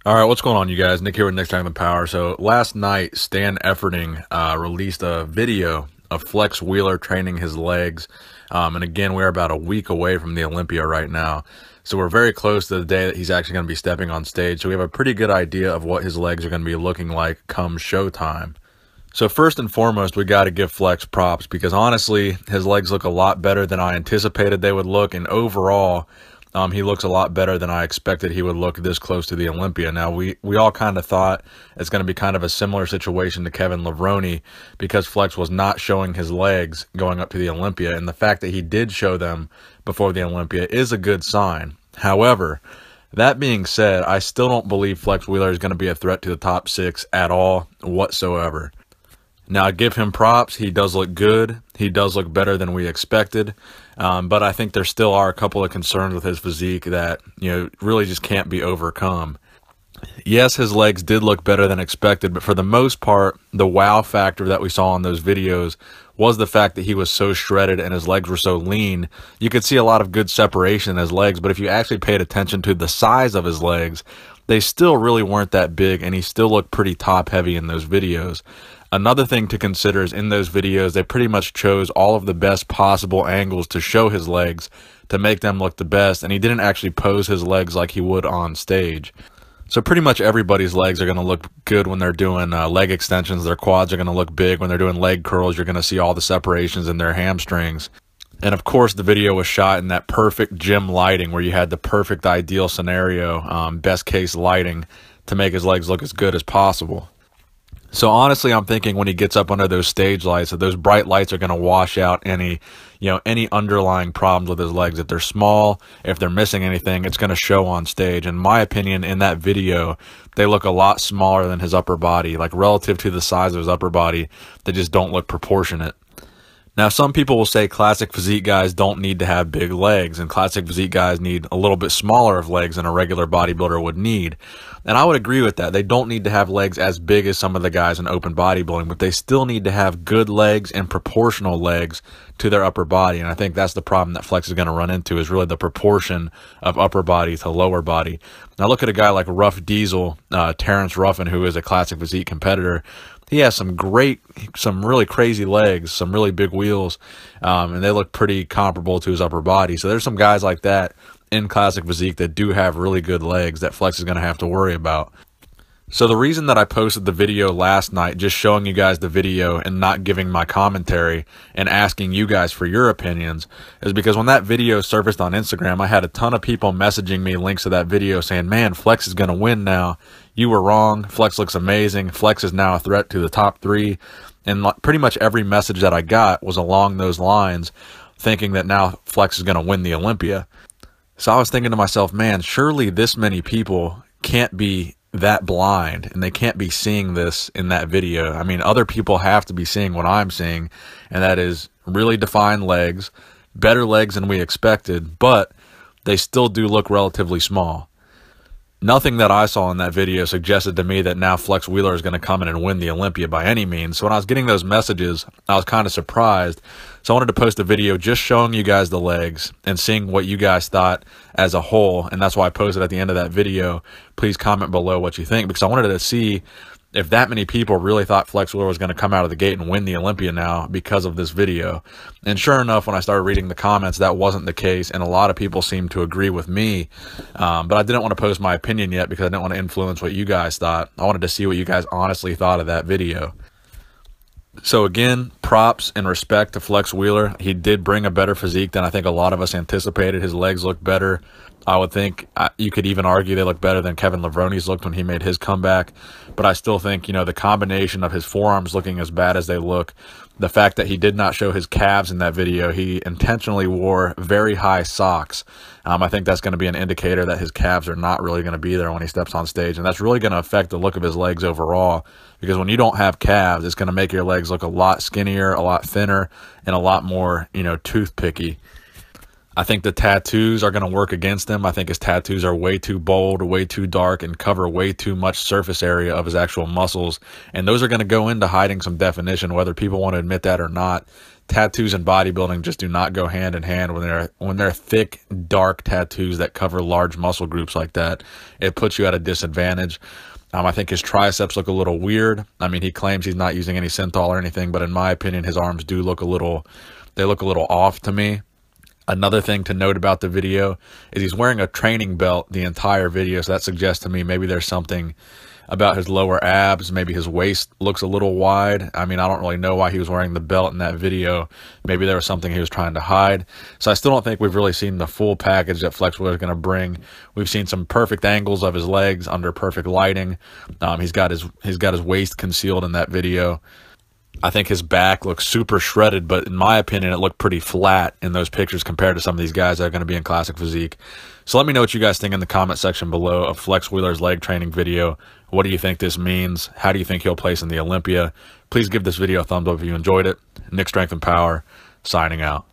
All right, what's going on, you guys? Nick here with Nick's Talking the Power. So last night, Stan Efferding released a video of Flex Wheeler training his legs. And again, we're about a week away from the Olympia right now. So we're very close to the day that he's actually going to be stepping on stage. So we have a pretty good idea of what his legs are going to be looking like come showtime. So first and foremost, we got to give Flex props because honestly, his legs look a lot better than I anticipated they would look. And overall, he looks a lot better than I expected he would look this close to the Olympia. Now, we all kind of thought it's going to be kind of a similar situation to Kevin Levrone because Flex was not showing his legs going up to the Olympia. And the fact that he did show them before the Olympia is a good sign. However, that being said, I still don't believe Flex Wheeler is going to be a threat to the top six at all whatsoever. Now, I give him props. He does look good. He does look better than we expected. But I think there still are a couple of concerns with his physique that, really just can't be overcome. Yes, his legs did look better than expected, but for the most part, the wow factor that we saw in those videos was the fact that he was so shredded and his legs were so lean. You could see a lot of good separation in his legs, but if you actually paid attention to the size of his legs, they still really weren't that big, and he still looked pretty top-heavy in those videos. Another thing to consider is in those videos, they pretty much chose all of the best possible angles to show his legs to make them look the best, and he didn't actually pose his legs like he would on stage. So pretty much everybody's legs are going to look good when they're doing leg extensions. Their quads are going to look big. When they're doing leg curls, you're going to see all the separations in their hamstrings. And of course, the video was shot in that perfect gym lighting where you had the perfect ideal scenario, best case lighting to make his legs look as good as possible. So honestly, I'm thinking when he gets up under those stage lights, that those bright lights are going to wash out any underlying problems with his legs. If they're small, if they're missing anything, it's going to show on stage. In my opinion, in that video, they look a lot smaller than his upper body. Like relative to the size of his upper body, they just don't look proportionate. Now, some people will say classic physique guys don't need to have big legs, and classic physique guys need a little bit smaller of legs than a regular bodybuilder would need. And I would agree with that. They don't need to have legs as big as some of the guys in open bodybuilding, but they still need to have good legs and proportional legs to their upper body. And I think that's the problem that Flex is going to run into, is really the proportion of upper body to lower body. Now, look at a guy like Rough Diesel, Terrence Ruffin, who is a classic physique competitor. He has some really crazy legs, some really big wheels, and they look pretty comparable to his upper body. So there's some guys like that in classic physique that do have really good legs that Flex is going to have to worry about. So the reason that I posted the video last night, just showing you guys the video and not giving my commentary and asking you guys for your opinions, is because when that video surfaced on Instagram, I had a ton of people messaging me links to that video saying, man, Flex is going to win now. You were wrong. Flex looks amazing. Flex is now a threat to the top three. And pretty much every message that I got was along those lines, thinking that now Flex is going to win the Olympia. So I was thinking to myself, man, surely this many people can't be that blind, and they can't be seeing this in that video. I mean, other people have to be seeing what I'm seeing, and that is really defined legs, better legs than we expected, but they still do look relatively small. Nothing that I saw in that video suggested to me that now Flex Wheeler is going to come in and win the Olympia by any means. So when I was getting those messages, I was kind of surprised. So I wanted to post a video just showing you guys the legs and seeing what you guys thought as a whole. And that's why I posted at the end of that video. Please comment below what you think, because I wanted to see if that many people really thought Flex Wheeler was going to come out of the gate and win the Olympia now because of this video. And sure enough, when I started reading the comments, that wasn't the case, and a lot of people seemed to agree with me. But I didn't want to post my opinion yet because I didn't want to influence what you guys thought. I wanted to see what you guys honestly thought of that video. So again, props and respect to Flex Wheeler. He did bring a better physique than I think a lot of us anticipated. His legs look better. I would think you could even argue they look better than Kevin Levrone's looked when he made his comeback. But I still think, the combination of his forearms looking as bad as they look, the fact that he did not show his calves in that video, he intentionally wore very high socks. I think that's going to be an indicator that his calves are not really going to be there when he steps on stage. And that's really going to affect the look of his legs overall. Because when you don't have calves, it's going to make your legs look a lot skinnier, a lot thinner, and a lot more, toothpicky. I think the tattoos are going to work against him. I think his tattoos are way too bold, way too dark, and cover way too much surface area of his actual muscles. And those are going to go into hiding some definition, whether people want to admit that or not. Tattoos and bodybuilding just do not go hand in hand when they're thick, dark tattoos that cover large muscle groups like that. It puts you at a disadvantage. I think his triceps look a little weird. I mean, he claims he's not using any synthol or anything, but in my opinion, his arms do look they look a little off to me. Another thing to note about the video is he's wearing a training belt the entire video, so that suggests to me maybe there's something about his lower abs. Maybe his waist looks a little wide. I mean, I don't really know why he was wearing the belt in that video. Maybe there was something he was trying to hide. So I still don't think we've really seen the full package that Flex Wheeler is going to bring. We've seen some perfect angles of his legs under perfect lighting. He's got his waist concealed in that video. I think his back looks super shredded, but in my opinion, it looked pretty flat in those pictures compared to some of these guys that are going to be in Classic Physique. So let me know what you guys think in the comment section below of Flex Wheeler's leg training video. What do you think this means? How do you think he'll place in the Olympia? Please give this video a thumbs up if you enjoyed it. Nick Strength and Power, signing out.